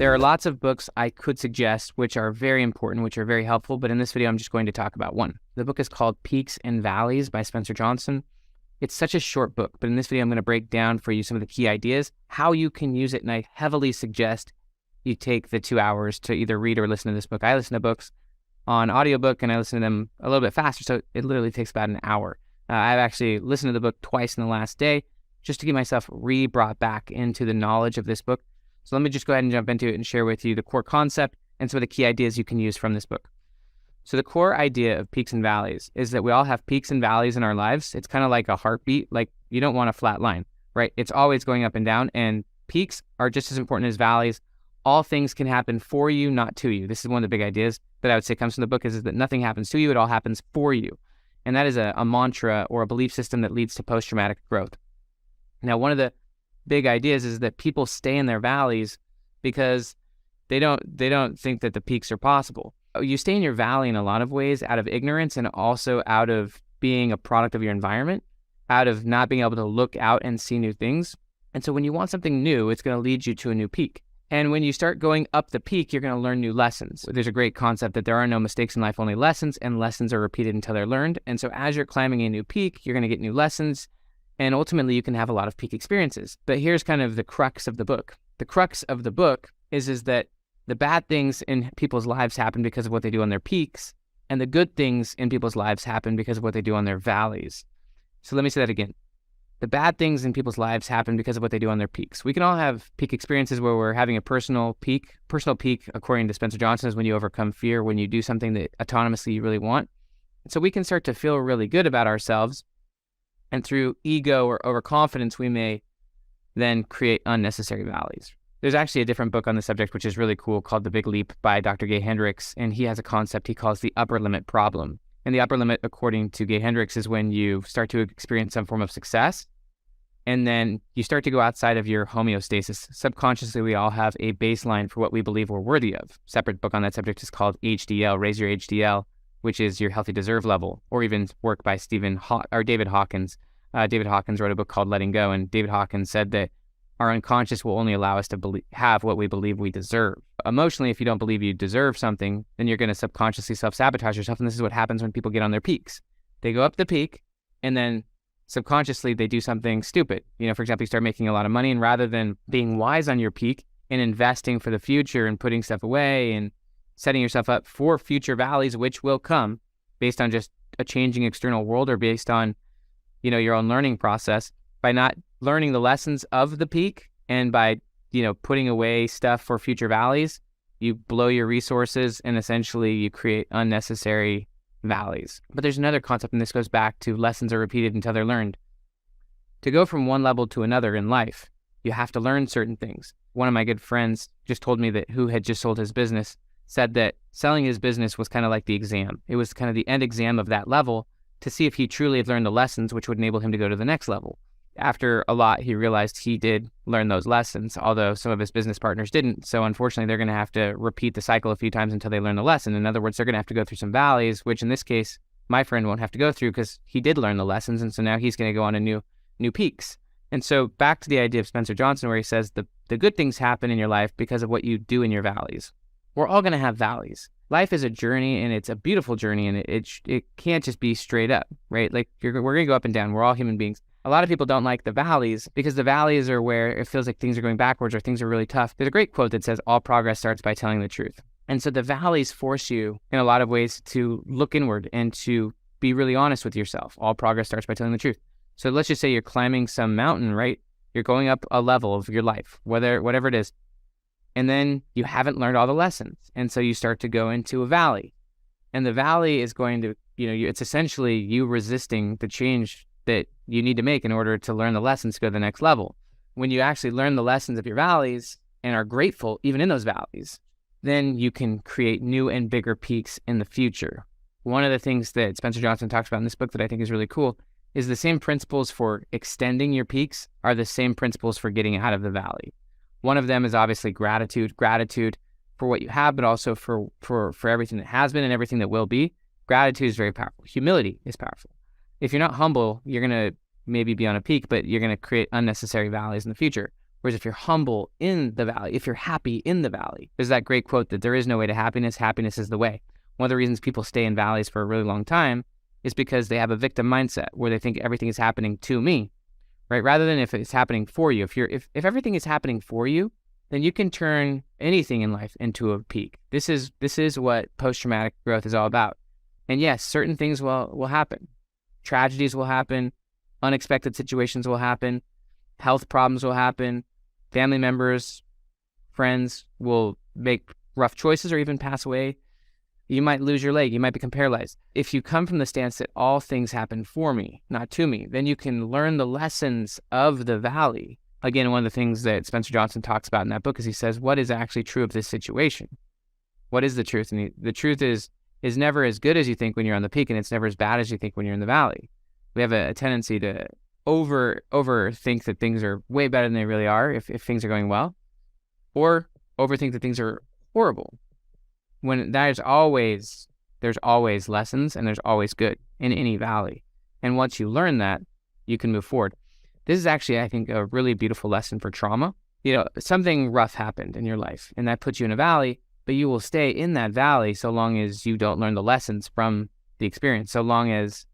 There are lots of books I could suggest which are very important, which are very helpful, but in this video, I'm just going to talk about one. The book is called Peaks and Valleys by Spencer Johnson. It's such a short book, but in this video, I'm going to break down for you some of the key ideas, how you can use it, and I heavily suggest you take the 2 hours to either read or listen to this book. I listen to books on audiobook, and I listen to them a little bit faster, so it literally takes about an hour. I've actually listened to the book twice in the last day just to get myself brought back into the knowledge of this book. So let me just go ahead and jump into it and share with you the core concept and some of the key ideas you can use from this book. So the core idea of peaks and valleys is that we all have peaks and valleys in our lives. It's kind of like a heartbeat. Like, you don't want a flat line, right? It's always going up and down, and peaks are just as important as valleys. All things can happen for you, not to you. This is one of the big ideas that I would say comes from the book, is that nothing happens to you, it all happens for you. And that is a mantra or a belief system that leads to post-traumatic growth. Now, one of the big ideas is that people stay in their valleys because they don't think that the peaks are possible. You stay in your valley in a lot of ways out of ignorance, and also out of being a product of your environment, out of not being able to look out and see new things. And so when you want something new, it's going to lead you to a new peak. And when you start going up the peak, you're going to learn new lessons. There's a great concept that there are no mistakes in life, only lessons, and lessons are repeated until they're learned. And so as you're climbing a new peak, you're going to get new lessons, and ultimately you can have a lot of peak experiences. But here's kind of the crux of the book. The crux of the book is that the bad things in people's lives happen because of what they do on their peaks, and the good things in people's lives happen because of what they do on their valleys. So let me say that again. The bad things in people's lives happen because of what they do on their peaks. We can all have peak experiences where we're having a personal peak. Personal peak, according to Spencer Johnson, is when you overcome fear, when you do something that autonomously you really want. And so we can start to feel really good about ourselves, and through ego or overconfidence, we may then create unnecessary valleys. There's actually a different book on the subject, which is really cool, called The Big Leap by Dr. Gay Hendricks, and he has a concept he calls the upper limit problem. And the upper limit, according to Gay Hendricks, is when you start to experience some form of success, and then you start to go outside of your homeostasis. Subconsciously, we all have a baseline for what we believe we're worthy of. Separate book on that subject is called HDL, Raise Your HDL, which is your healthy deserve level, or even work by David Hawkins. David Hawkins wrote a book called Letting Go, and David Hawkins said that our unconscious will only allow us to have what we believe we deserve. Emotionally, if you don't believe you deserve something, then you're going to subconsciously self-sabotage yourself, and this is what happens when people get on their peaks. They go up the peak, and then subconsciously they do something stupid. For example, you start making a lot of money, and rather than being wise on your peak and investing for the future and putting stuff away and setting yourself up for future valleys, which will come based on just a changing external world, or based on your own learning process, by not learning the lessons of the peak and by putting away stuff for future valleys, you blow your resources, and essentially you create unnecessary valleys. But there's another concept, and this goes back to lessons are repeated until they're learned. To go from one level to another in life, you have to learn certain things. One of my good friends just told me who had just sold his business, said that selling his business was kind of like the exam. It was kind of the end exam of that level to see if he truly had learned the lessons, which would enable him to go to the next level. After a lot, he realized he did learn those lessons, although some of his business partners didn't. So unfortunately, they're going to have to repeat the cycle a few times until they learn the lesson. In other words, they're going to have to go through some valleys, which in this case, my friend won't have to go through because he did learn the lessons. And so now he's going to go on to new peaks. And so back to the idea of Spencer Johnson, where he says the good things happen in your life because of what you do in your valleys. We're all going to have valleys. Life is a journey, and it's a beautiful journey, and it can't just be straight up, right? Like we're going to go up and down. We're all human beings. A lot of people don't like the valleys because the valleys are where it feels like things are going backwards or things are really tough. There's a great quote that says, all progress starts by telling the truth. And so the valleys force you in a lot of ways to look inward and to be really honest with yourself. All progress starts by telling the truth. So let's just say you're climbing some mountain, right? You're going up a level of your life, whatever it is. And then you haven't learned all the lessons. And so you start to go into a valley. And the valley is going to, it's essentially you resisting the change that you need to make in order to learn the lessons to go to the next level. When you actually learn the lessons of your valleys and are grateful even in those valleys, then you can create new and bigger peaks in the future. One of the things that Spencer Johnson talks about in this book that I think is really cool is the same principles for extending your peaks are the same principles for getting out of the valley. One of them is obviously gratitude for what you have, but also for everything that has been and everything that will be. Gratitude is very powerful. Humility is powerful. If you're not humble, you're going to maybe be on a peak, but you're going to create unnecessary valleys in the future. Whereas if you're humble in the valley, if you're happy in the valley, there's that great quote that there is no way to happiness. Happiness is the way. One of the reasons people stay in valleys for a really long time is because they have a victim mindset where they think everything is happening to me, right? Rather than if it's happening for you. If everything is happening for you, then you can turn anything in life into a peak. This is what post-traumatic growth is all about. And yes, certain things will happen. Tragedies will happen. Unexpected situations will happen. Health problems will happen. Family members, friends will make rough choices or even pass away. You might lose your leg. You might become paralyzed. If you come from the stance that all things happen for me, not to me, then you can learn the lessons of the valley. Again, one of the things that Spencer Johnson talks about in that book is he says, what is actually true of this situation? What is the truth? And the truth is never as good as you think when you're on the peak, and it's never as bad as you think when you're in the valley. We have a tendency to overthink that things are way better than they really are if things are going well, or overthink that things are horrible. When there's always lessons and there's always good in any valley. And once you learn that, you can move forward. This is actually, I think, a really beautiful lesson for trauma. Something rough happened in your life and that puts you in a valley, but you will stay in that valley so long as you don't learn the lessons from the experience, so long as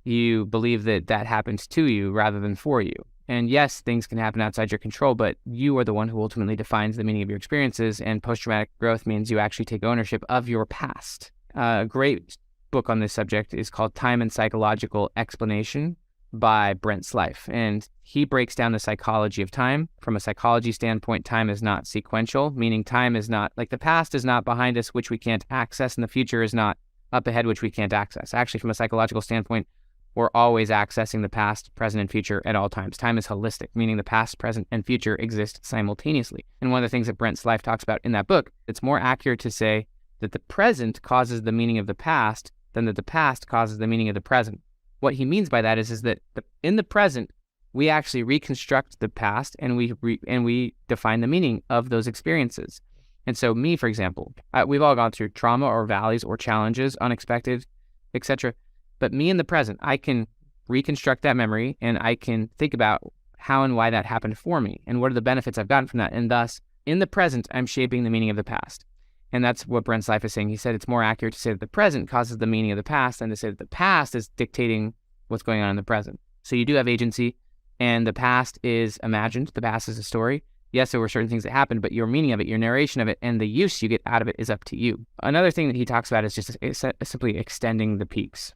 you believe that happens to you rather than for you. And yes, things can happen outside your control, but you are the one who ultimately defines the meaning of your experiences, and post-traumatic growth means you actually take ownership of your past. A great book on this subject is called Time and Psychological Explanation by Brent Slife, and he breaks down the psychology of time. From a psychology standpoint, time is not sequential, meaning time is not, like the past is not behind us, which we can't access, and the future is not up ahead, which we can't access. Actually, from a psychological standpoint, we're always accessing the past, present, and future at all times. Time is holistic, meaning the past, present, and future exist simultaneously. And one of the things that Brent Slife talks about in that book, it's more accurate to say that the present causes the meaning of the past than that the past causes the meaning of the present. What he means by that is that in the present, we actually reconstruct the past and we define the meaning of those experiences. And so me, for example, we've all gone through trauma or valleys or challenges, unexpected, etc. But me in the present, I can reconstruct that memory and I can think about how and why that happened for me and what are the benefits I've gotten from that. And thus, in the present, I'm shaping the meaning of the past. And that's what Brent Slife is saying. He said it's more accurate to say that the present causes the meaning of the past than to say that the past is dictating what's going on in the present. So you do have agency, and the past is imagined. The past is a story. Yes, there were certain things that happened, but your meaning of it, your narration of it, and the use you get out of it is up to you. Another thing that he talks about is just simply extending the peaks.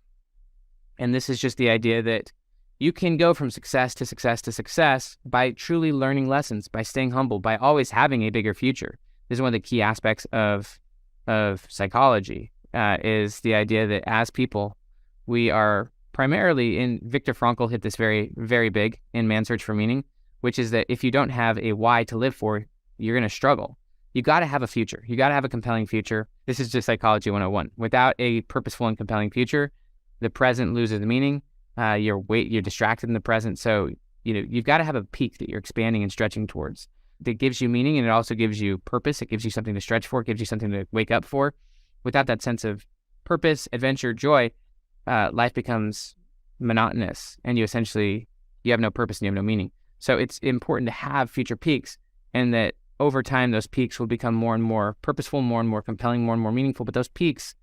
And this is just the idea that you can go from success to success to success by truly learning lessons, by staying humble, by always having a bigger future. This is one of the key aspects of psychology, is the idea that as people, we are primarily, in Viktor Frankl hit this very, very big in Man's Search for Meaning, which is that if you don't have a why to live for, you're going to struggle. You got to have a future. You got to have a compelling future. This is just Psychology 101. Without a purposeful and compelling future, the present loses the meaning. You're distracted in the present. So, you've got to have a peak that you're expanding and stretching towards that gives you meaning, and it also gives you purpose. It gives you something to stretch for. It gives you something to wake up for. Without that sense of purpose, adventure, joy, life becomes monotonous, and you have no purpose and you have no meaning. So it's important to have future peaks, and that over time, those peaks will become more and more purposeful, more and more compelling, more and more meaningful. But those peaks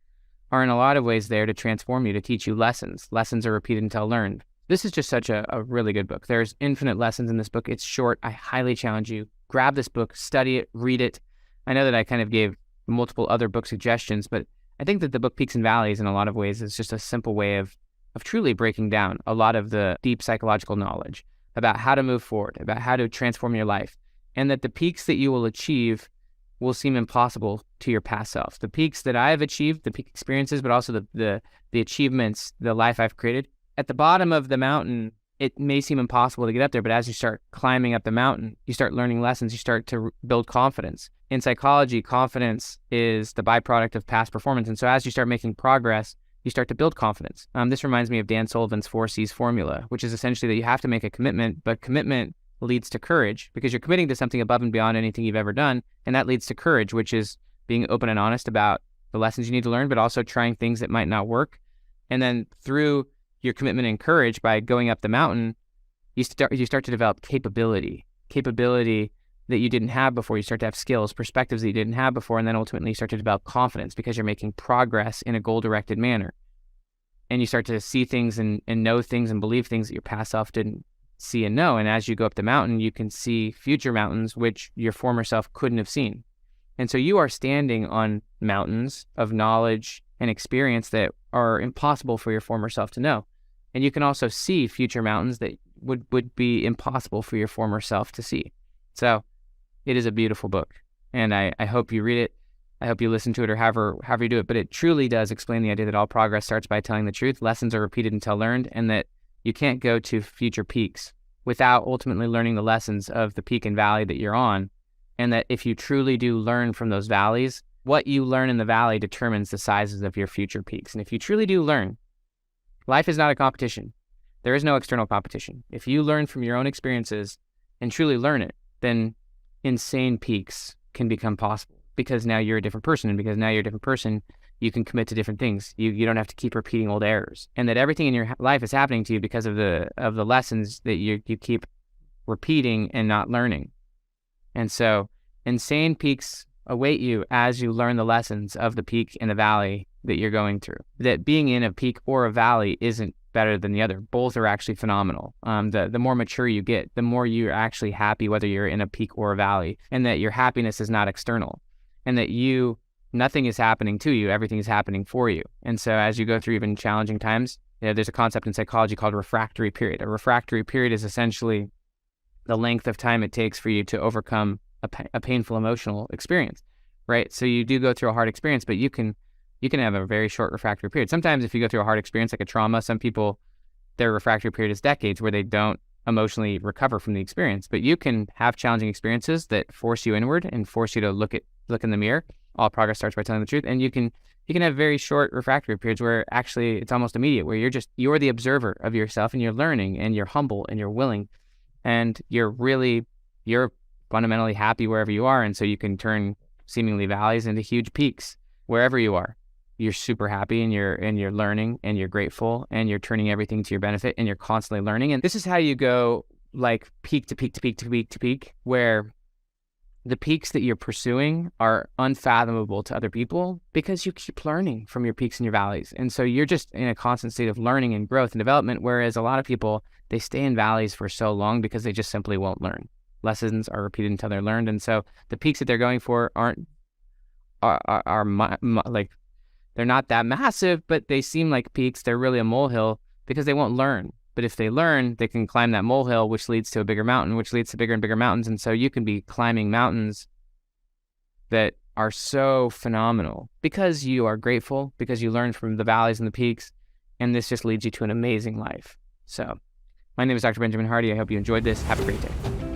are in a lot of ways there to transform you, to teach you lessons. Lessons are repeated until learned. This is just such a really good book. There's infinite lessons in this book. It's short. I highly challenge you. Grab this book, study it, read it. I know that I kind of gave multiple other book suggestions, but I think that the book Peaks and Valleys in a lot of ways is just a simple way of truly breaking down a lot of the deep psychological knowledge about how to move forward, about how to transform your life, and that the peaks that you will achieve will seem impossible to your past self. The peaks that I've achieved, the peak experiences, but also the achievements, the life I've created. At the bottom of the mountain, it may seem impossible to get up there, but as you start climbing up the mountain, you start learning lessons, you start to build confidence. In psychology, confidence is the byproduct of past performance. And so as you start making progress, you start to build confidence. This reminds me of Dan Sullivan's 4Cs formula, which is essentially that you have to make a commitment, but commitment leads to courage because you're committing to something above and beyond anything you've ever done. And that leads to courage, which is being open and honest about the lessons you need to learn, but also trying things that might not work. And then through your commitment and courage, by going up the mountain, you start to develop capability. capability that you didn't have before. You start to have skills, perspectives that you didn't have before, and then ultimately you start to develop confidence because you're making progress in a goal-directed manner. And you start to see things and know things and believe things that your past self didn't see and know. And as you go up the mountain, you can see future mountains, which your former self couldn't have seen. And so you are standing on mountains of knowledge and experience that are impossible for your former self to know. And you can also see future mountains that would be impossible for your former self to see. So it is a beautiful book. And I hope you read it. I hope you listen to it or however you do it. But it truly does explain the idea that all progress starts by telling the truth. Lessons are repeated until learned, and that you can't go to future peaks without ultimately learning the lessons of the peak and valley that you're on. And that if you truly do learn from those valleys, what you learn in the valley determines the sizes of your future peaks. And if you truly do learn, life is not a competition. There is no external competition. If you learn from your own experiences and truly learn it, then insane peaks can become possible, because now you're a different person. And because now you're a different person, you can commit to different things. You don't have to keep repeating old errors. And that everything in your life is happening to you because of the lessons that you keep repeating and not learning. And so insane peaks await you as you learn the lessons of the peak and the valley that you're going through. That being in a peak or a valley isn't better than the other. Both are actually phenomenal. The more mature you get, the more you're actually happy whether you're in a peak or a valley, and that your happiness is not external, and that nothing is happening to you, everything is happening for you. And so as you go through even challenging times, there's a concept in psychology called refractory period. A refractory period is essentially the length of time it takes for you to overcome a painful emotional experience, right? So you do go through a hard experience, but you can have a very short refractory period. Sometimes if you go through a hard experience like a trauma, some people, their refractory period is decades where they don't emotionally recover from the experience. But you can have challenging experiences that force you inward and force you to look in the mirror. All progress starts by telling the truth. And you can have very short refractory periods where actually it's almost immediate, where you're the observer of yourself, and you're learning, and you're humble, and you're willing, and you're fundamentally happy wherever you are. And so you can turn seemingly valleys into huge peaks wherever you are. You're super happy, and you're learning, and you're grateful, and you're turning everything to your benefit, and you're constantly learning. And this is how you go like peak to peak to peak to peak to peak, where the peaks that you're pursuing are unfathomable to other people because you keep learning from your peaks and your valleys. And so you're just in a constant state of learning and growth and development, whereas a lot of people, they stay in valleys for so long because they just simply won't learn. Lessons are repeated until they're learned. And so the peaks that they're going for are like, they're not that massive, but they seem like peaks. They're really a molehill because they won't learn. But if they learn, they can climb that molehill, which leads to a bigger mountain, which leads to bigger and bigger mountains. And so you can be climbing mountains that are so phenomenal because you are grateful, because you learn from the valleys and the peaks. And this just leads you to an amazing life. So my name is Dr. Benjamin Hardy. I hope you enjoyed this. Have a great day.